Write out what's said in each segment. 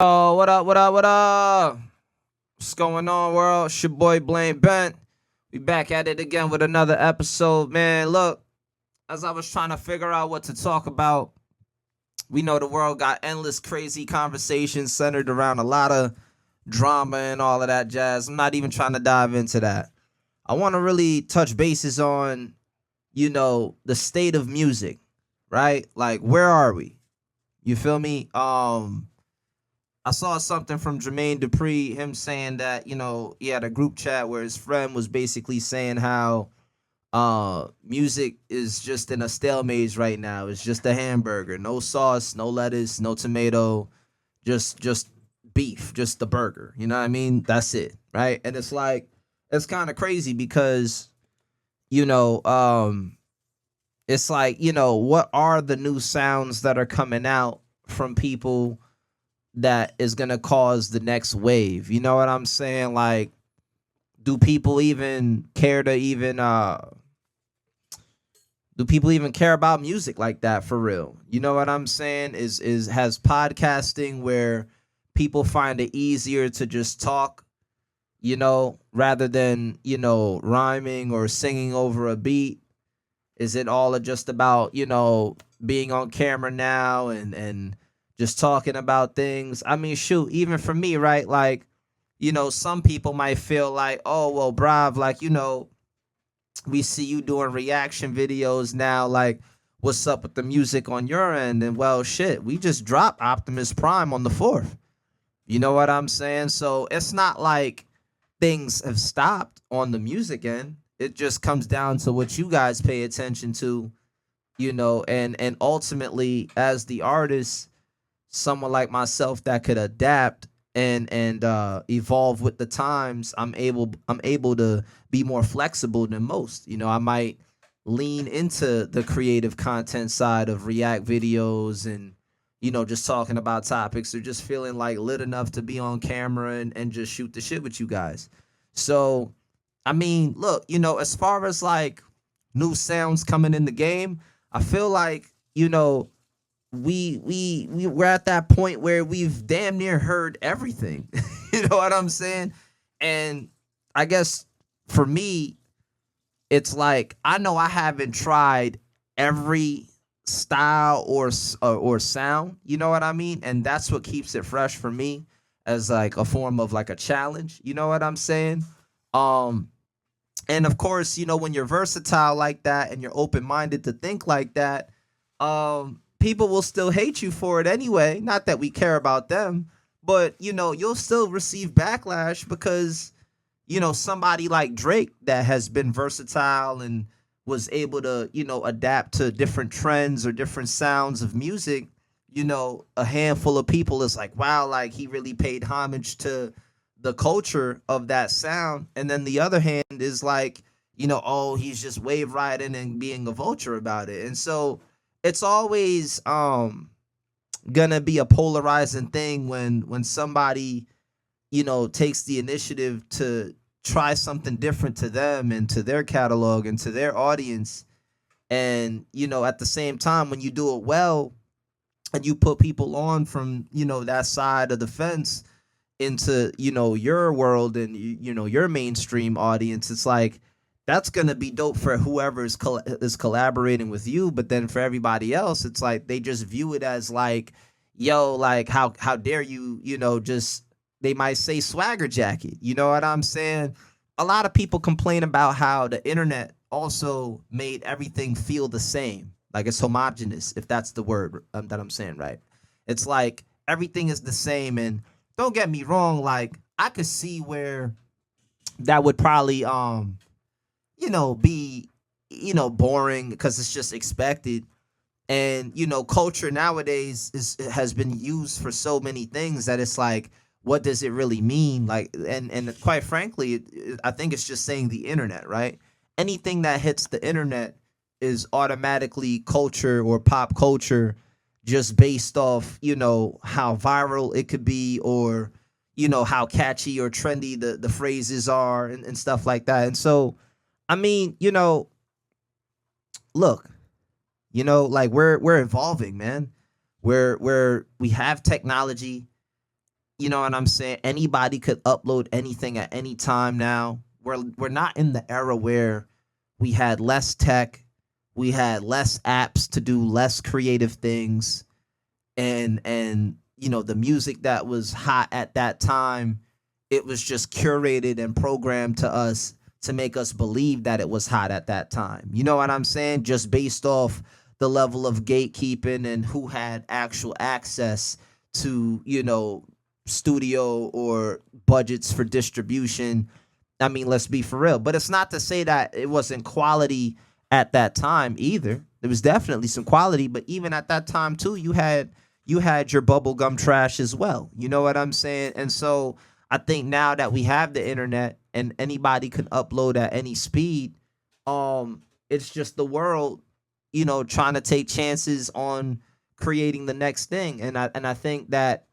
Oh, what up, what up, what up? What's going on, world? It's your boy Blaine Bent. We back at it again with another episode. Man, look, as I was trying to figure out what to talk about, we know the world got endless crazy conversations centered around a lot of drama and all of that jazz. I'm not even trying to dive into that. I want to really touch bases on, the state of music, right? Like, where are we? You feel me? I saw something from Jermaine Dupri, him saying that, he had a group chat where his friend was basically saying how music is just in a stalemate right now. It's just a hamburger, no sauce, no lettuce, no tomato, just beef, just the burger. You know what I mean? That's it, right? And it's like it's kind of crazy because, you know, um it's like, what are the new sounds that are coming out from people that is going to cause the next wave? You know what I'm saying? Like, do people even care to even do people even care about music like that for real? You know what I'm saying? Is has podcasting where people find it easier to just talk, rather than, rhyming or singing over a beat? Is it all just about, being on camera now and just talking about things? I mean, shoot, even for me, right? Like, some people might feel like, oh, well, Brav, like, we see you doing reaction videos now. Like, what's up with the music on your end? And well, shit, we just dropped Optimus Prime on the 4th. You know what I'm saying? So it's not like things have stopped on the music end. It just comes down to what you guys pay attention to, and ultimately as the artist, someone like myself that could adapt and evolve with the times, I'm able to be more flexible than most. I might lean into the creative content side of react videos and just talking about topics or just feeling like lit enough to be on camera and just shoot the shit with you guys. So I mean, look, as far as like new sounds coming in the game, I feel like, we're at that point where we've damn near heard everything. You know what I'm saying? And I guess for me, it's like I know I haven't tried every style or sound. You know what I mean? And that's what keeps it fresh for me as like a form of like a challenge. You know what I'm saying? Um, and of course, when you're versatile like that and you're open minded to think like that, people will still hate you for it anyway. Not that we care about them, but you'll still receive backlash because somebody like Drake that has been versatile and was able to adapt to different trends or different sounds of music. A handful of people is like, wow, like he really paid homage to the culture of that sound. And then the other hand is like, oh, he's just wave riding and being a vulture about it. And so it's always gonna be a polarizing thing when somebody takes the initiative to try something different to them and to their catalog and to their audience. And at the same time, when you do it well and you put people on from that side of the fence into your world and your mainstream audience, it's like that's gonna be dope for whoever is collaborating with you. But then for everybody else, it's like they just view it as like, yo, like how dare you, just, they might say swagger jacket. You know what I'm saying? A lot of people complain about how the internet also made everything feel the same, like it's homogenous, if that's the word that I'm saying right. It's like everything is the same. And don't get me wrong, like I could see where that would probably be boring because it's just expected. And culture nowadays has been used for so many things that it's like, what does it really mean? Like, and quite frankly, I think it's just saying the internet, right? Anything that hits the internet is automatically culture or pop culture, just based off how viral it could be, or how catchy or trendy the phrases are, and stuff like that. And so I mean, look, like we're evolving, man. We have technology, You know what I'm saying? Anybody could upload anything at any time now. We're not in the era where we had less tech, we had less apps to do less creative things, and the music that was hot at that time, it was just curated and programmed to us to make us believe that it was hot at that time. You know what I'm saying? Just based off the level of gatekeeping and who had actual access to, studio or budgets for distribution. I mean, let's be for real. But it's not to say that it wasn't quality at that time either. There was definitely some quality, but even at that time too, you had your bubblegum trash as well. You know what I'm saying? And so I think now that we have the internet and anybody can upload at any speed, it's just the world, trying to take chances on creating the next thing. And I think that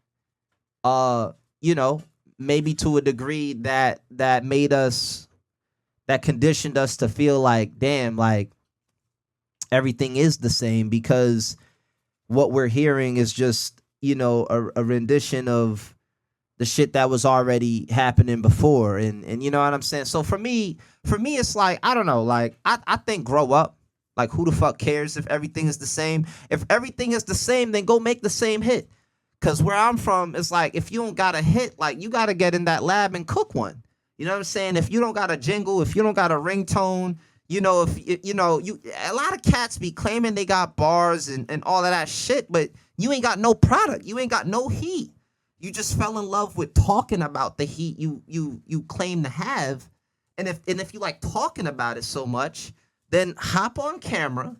uh, you know, maybe to a degree that made us that conditioned us to feel like, damn, like everything is the same because what we're hearing is just, a rendition of the shit that was already happening before. And you know what I'm saying? So for me it's like, I don't know, like I think grow up. Like who the fuck cares if everything is the same? If everything is the same, then go make the same hit. Cause where I'm from, it's like if you don't got a hit, like you gotta get in that lab and cook one. You know what I'm saying? If you don't got a jingle, if you don't got a ringtone, you a lot of cats be claiming they got bars and all of that shit, but you ain't got no product. You ain't got no heat. You just fell in love with talking about the heat you claim to have. And if you like talking about it so much, then hop on camera.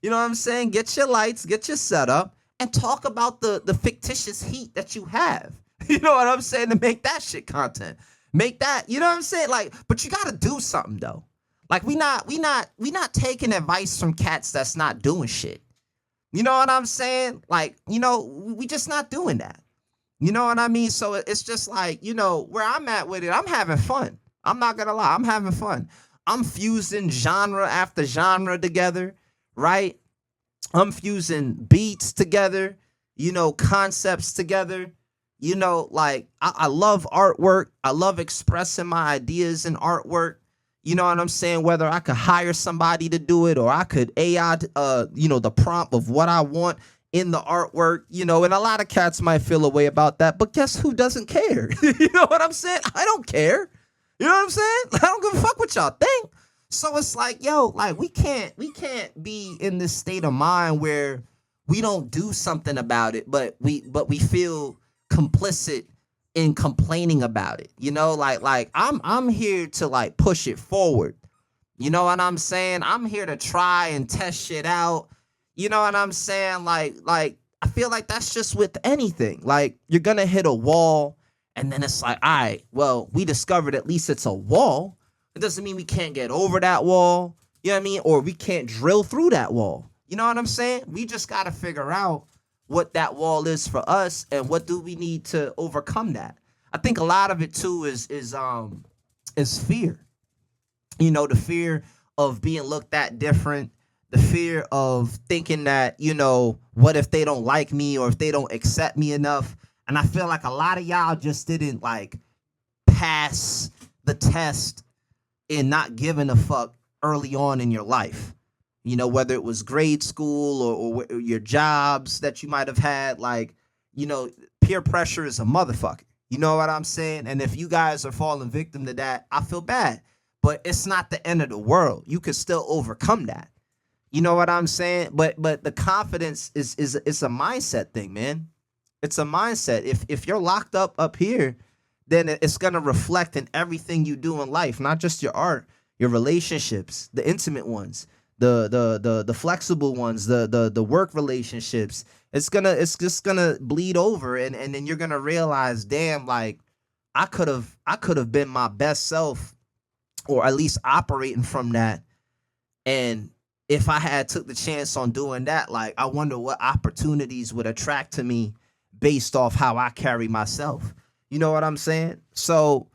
You know what I'm saying? Get your lights, get your setup, and talk about the fictitious heat that you have. You know what I'm saying? To make that shit content. Make that, you know what I'm saying? Like, but you gotta do something though. Like we not taking advice from cats that's not doing shit. You know what I'm saying? Like, we just not doing that. You know what I mean? So it's just like, where I'm at with it, I'm having fun. I'm not gonna lie, I'm having fun. I'm fusing genre after genre together, right? I'm fusing beats together, concepts together. Like I love artwork. I love expressing my ideas in artwork. You know what I'm saying? Whether I could hire somebody to do it or I could AI, the prompt of what I want in the artwork, and a lot of cats might feel a way about that, but guess who doesn't care? You know what I'm saying? I don't care. You know what I'm saying? I don't give a fuck what y'all think. So it's like, yo, like we can't be in this state of mind where we don't do something about it, but we feel complicit in complaining about it. Like I'm here to like push it forward. You know what I'm saying? I'm here to try and test shit out. You know what I'm saying? Like I feel like that's just with anything. Like you're gonna hit a wall and then it's like, all right, well, we discovered at least it's a wall. It doesn't mean we can't get over that wall. You know what I mean? Or we can't drill through that wall. You know what I'm saying? We just got to figure out what that wall is for us and what do we need to overcome that. I think a lot of it too is fear. The fear of being looked at different, the fear of thinking that, what if they don't like me or if they don't accept me enough? And I feel like a lot of y'all just didn't like pass the test in not giving a fuck early on in your life. Whether it was grade school or your jobs that you might have had, like, peer pressure is a motherfucker. You know what I'm saying? And if you guys are falling victim to that, I feel bad. But it's not the end of the world. You could still overcome that. You know what I'm saying? But the confidence is it's a mindset thing, man. It's a mindset. If you're locked up here, then it's gonna reflect in everything you do in life, not just your art, your relationships, the intimate ones, the flexible ones, the work relationships. It's just gonna bleed over, and then you're gonna realize, damn, like I could have been my best self, or at least operating from that. And if I had took the chance on doing that, like I wonder what opportunities would attract to me based off how I carry myself. You know what I'm saying? So,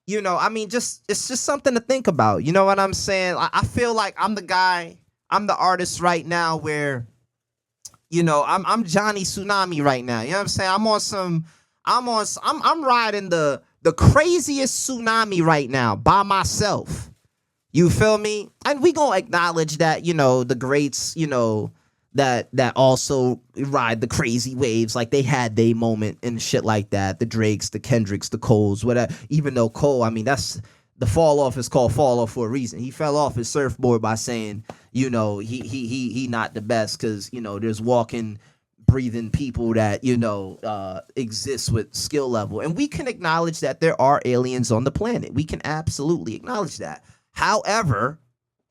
I mean, it's just something to think about. You know what I'm saying? I feel like I'm the artist right now where, I'm Johnny Tsunami right now. You know what I'm saying? I'm riding the craziest tsunami right now by myself. You feel me? And we gonna acknowledge that, the greats, that also ride the crazy waves, like they had their moment and shit like that. The Drakes, the Kendricks, the Coles, whatever. Even though Cole, I mean, that's the fall off is called fall off for a reason. He fell off his surfboard by saying, he not the best because there's walking, breathing people that exist with skill level, and we can acknowledge that there are aliens on the planet. We can absolutely acknowledge that. However,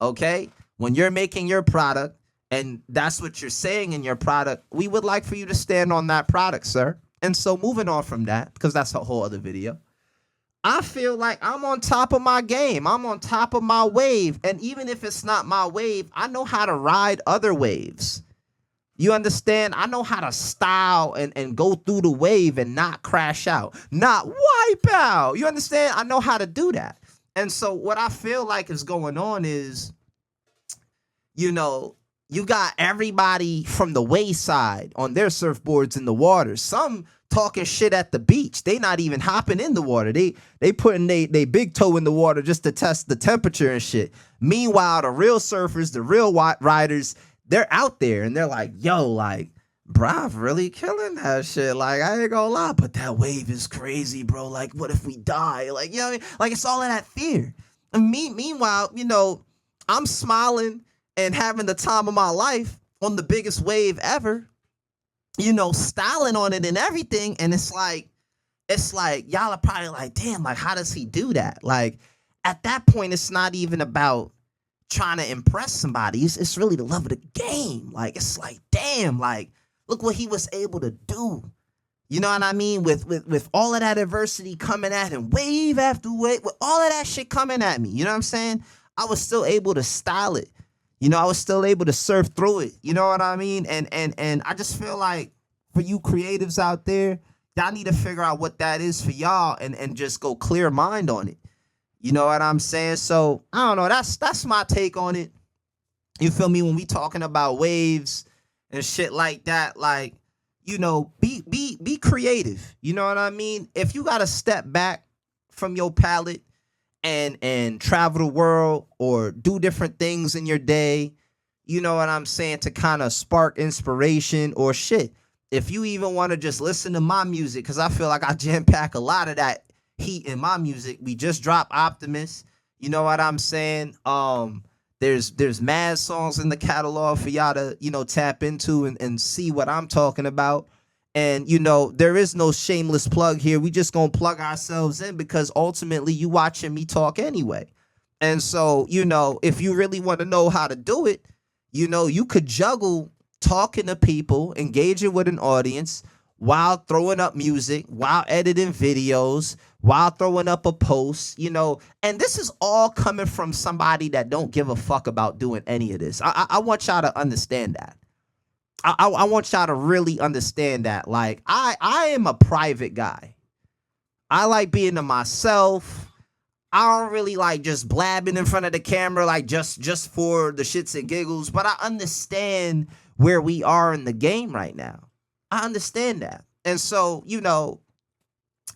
okay, when you're making your product and that's what you're saying in your product, we would like for you to stand on that product, sir. And so moving on from that, because that's a whole other video, I feel like I'm on top of my game. I'm on top of my wave. And even if it's not my wave, I know how to ride other waves. You understand? I know how to style and go through the wave and not crash out, not wipe out. You understand? I know how to do that. And so what I feel like is going on is, you got everybody from the wayside on their surfboards in the water. Some talking shit at the beach. They not even hopping in the water. They putting they big toe in the water just to test the temperature and shit. Meanwhile, the real surfers, the real riders, they're out there and they're like, yo, like, bruh, really killing that shit. Like, I ain't gonna lie, but that wave is crazy, bro. Like, what if we die? Like, you know what I mean? Like, it's all of that fear. And meanwhile, I'm smiling and having the time of my life on the biggest wave ever, styling on it and everything. And it's like, y'all are probably like, damn, like, how does he do that? Like, at that point, it's not even about trying to impress somebody. It's really the love of the game. Like, it's like, damn, like, look what he was able to do. You know what I mean? With all of that adversity coming at him, wave after wave, with all of that shit coming at me. You know what I'm saying? I was still able to style it. I was still able to surf through it. You know what I mean? And I just feel like for you creatives out there, y'all need to figure out what that is for y'all and just go clear mind on it. You know what I'm saying? So I don't know. That's my take on it. You feel me? When we talking about waves and shit like that, like, be creative. You know what I mean? If you gotta step back from your palette and travel the world or do different things in your day, you know what I'm saying, to kind of spark inspiration or shit. If you even want to just listen to my music, because I feel like I jam pack a lot of that heat in my music. We just dropped Optimus. You know what I'm saying? There's mad songs in the catalog for y'all to, tap into and see what I'm talking about. And, there is no shameless plug here. We just gonna plug ourselves in because ultimately you watching me talk anyway. And so, if you really want to know how to do it, you could juggle talking to people, engaging with an audience while throwing up music, while editing videos, while throwing up a post, and this is all coming from somebody that don't give a fuck about doing any of this. I want y'all to understand that. I want y'all to really understand that. Like, I am a private guy. I like being to myself. I don't really like just blabbing in front of the camera, like just for the shits and giggles. But I understand where we are in the game right now. I understand that. And so,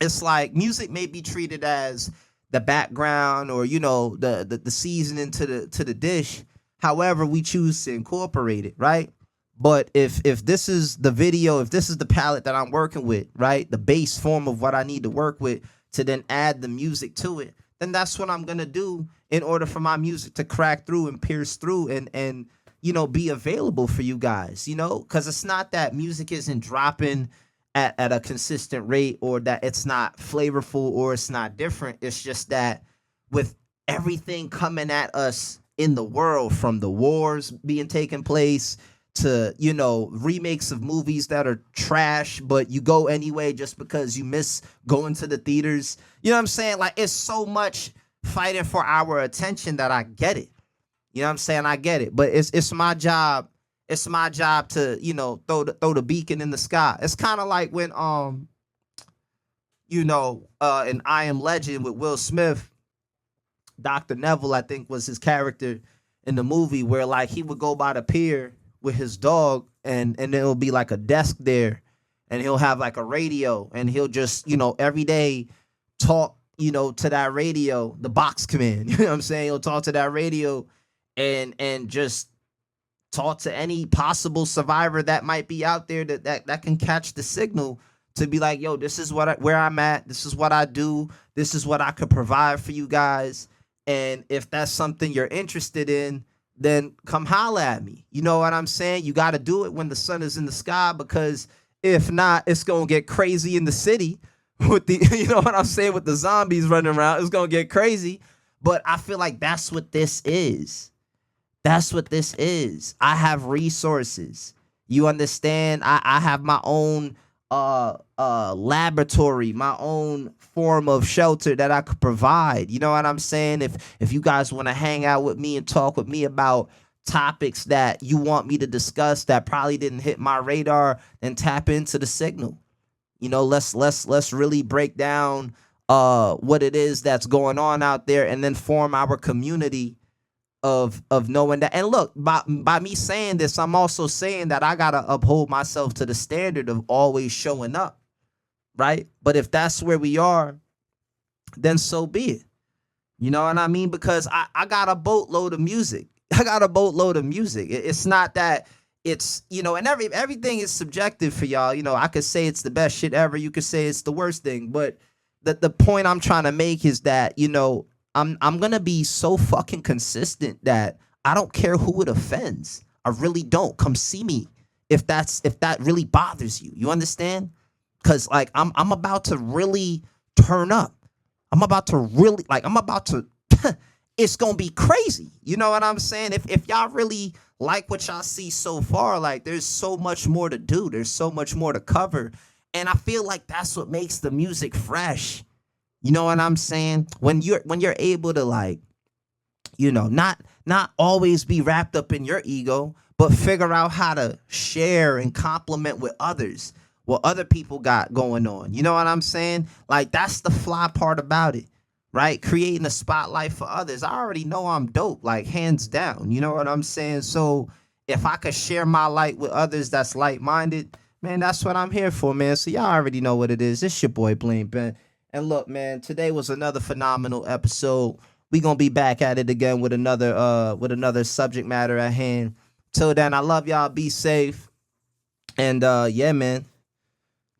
it's like music may be treated as the background or, the seasoning to the dish. However, we choose to incorporate it, right? But if this is the video, if this is the palette that I'm working with, right, the base form of what I need to work with to then add the music to it, then that's what I'm going to do in order for my music to crack through and pierce through and be available for you guys, because it's not that music isn't dropping at a consistent rate or that it's not flavorful or it's not different. It's just that with everything coming at us in the world, from the wars being taking place to, remakes of movies that are trash, but you go anyway just because you miss going to the theaters. You know what I'm saying? Like, it's so much fighting for our attention that I get it. You know what I'm saying? I get it. But it's my job. It's my job to, throw the beacon in the sky. It's kind of like when in I Am Legend with Will Smith, Dr. Neville, I think, was his character in the movie, where like he would go by the pier with his dog and it'll be like a desk there. and he'll have like a radio, and he'll just, every day talk, to that radio, the box command. You know what I'm saying? He'll talk to that radio and just talk to any possible survivor that might be out there that can catch the signal to be like, yo, this is where I'm at. This is what I do. This is what I could provide for you guys. And if that's something you're interested in, then come holla at me. You know what I'm saying? You got to do it when the sun is in the sky, because if not, it's going to get crazy in the city with the, you know what I'm saying, with the zombies running around. It's going to get crazy. But I feel like that's what this is. That's what this is. I have resources. You understand? I have my own laboratory, my own form of shelter that I could provide. You know what I'm saying? If you guys want to hang out with me and talk with me about topics that you want me to discuss that probably didn't hit my radar, then tap into the signal. Let's really break down what it is that's going on out there, and then form our community of knowing that. And look, by me saying this, I'm also saying that I gotta uphold myself to the standard of always showing up, right? But if that's where we are, then so be it. You know what I mean? Because I got a boatload of music. I got a boatload of music. It's not that it's, and everything is subjective for y'all. I could say it's the best shit ever. You could say it's the worst thing. But the point I'm trying to make is that, I'm gonna be so fucking consistent that I don't care who it offends. I really don't. Come see me if that really bothers you. You understand? Because like I'm about to really turn up. I'm about to it's gonna be crazy. You know what I'm saying? If y'all really like what y'all see so far, like there's so much more to do. There's so much more to cover. And I feel like that's what makes the music fresh. You know what I'm saying? When you're able to, like, not always be wrapped up in your ego, but figure out how to share and compliment with others what other people got going on. You know what I'm saying? Like, that's the fly part about it, right? Creating a spotlight for others. I already know I'm dope, like hands down. You know what I'm saying? So if I could share my light with others that's like-minded, man, that's what I'm here for, man. So y'all already know what it is. It's your boy Bling Ben. And look, man, today was another phenomenal episode. We gonna be back at it again with another subject matter at hand. Till then, I love y'all. Be safe. And yeah, man,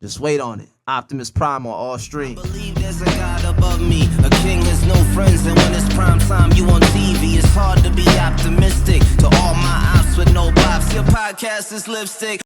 just wait on it. Optimus Prhyme on all streams. I believe there's a God above me. A king has no friends, and when it's prime time, you on TV. It's hard to be optimistic. To all my ops with no bops, your podcast is lipstick.